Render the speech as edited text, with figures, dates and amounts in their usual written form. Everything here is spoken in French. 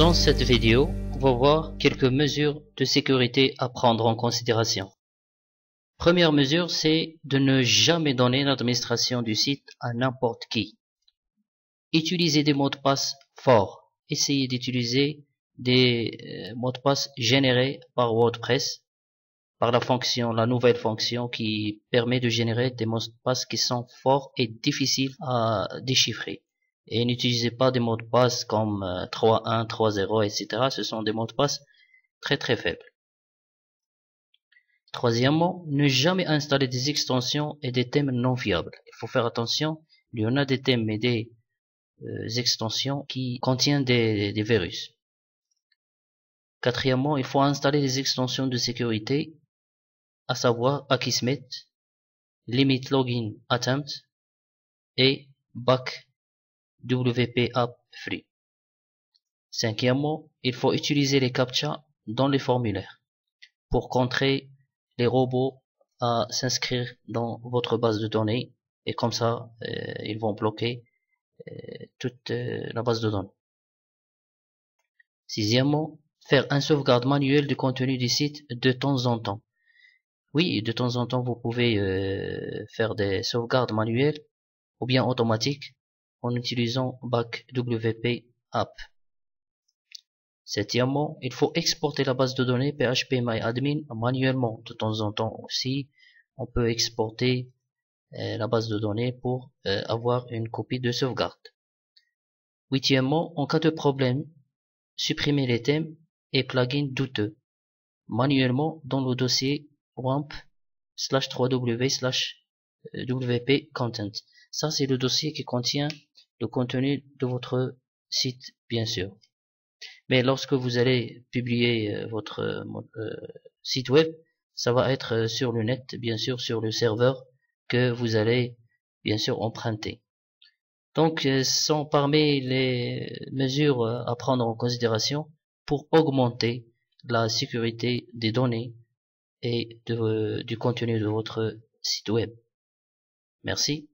Dans cette vidéo, on va voir quelques mesures de sécurité à prendre en considération. Première mesure, c'est de ne jamais donner l'administration du site à n'importe qui. Utilisez des mots de passe forts. Essayez d'utiliser des mots de passe générés par WordPress, par la nouvelle fonction qui permet de générer des mots de passe qui sont forts et difficiles à déchiffrer. Et n'utilisez pas des mots de passe comme 3.1, 3.0, etc. Ce sont des mots de passe très faibles. Troisièmement, ne jamais installer des extensions et des thèmes non fiables. Il faut faire attention, il y en a des thèmes et des extensions qui contiennent des virus. Quatrièmement, il faut installer des extensions de sécurité, à savoir Akismet, Limit Login Attempt et Back WP App Free. Cinquièmement, il faut utiliser les CAPTCHA dans les formulaires pour contrer les robots à s'inscrire dans votre base de données et comme ça, ils vont bloquer toute la base de données. Sixièmement, faire un sauvegarde manuel du contenu du site de temps en temps. Oui, de temps en temps, vous pouvez faire des sauvegardes manuelles ou bien automatiques en utilisant Back WP App. Septièmement, il faut exporter la base de données PHPMyAdmin manuellement. De temps en temps aussi, on peut exporter la base de données pour avoir une copie de sauvegarde. Huitièmement, en cas de problème, supprimez les thèmes et plugins douteux manuellement dans le dossier wamp/3w/wp content. Ça, c'est le dossier qui contient le contenu de votre site, bien sûr. Mais lorsque vous allez publier votre site web, ça va être sur le net, bien sûr, sur le serveur que vous allez, bien sûr, emprunter. Donc, sont parmi les mesures à prendre en considération pour augmenter la sécurité des données et du contenu de votre site web. Merci.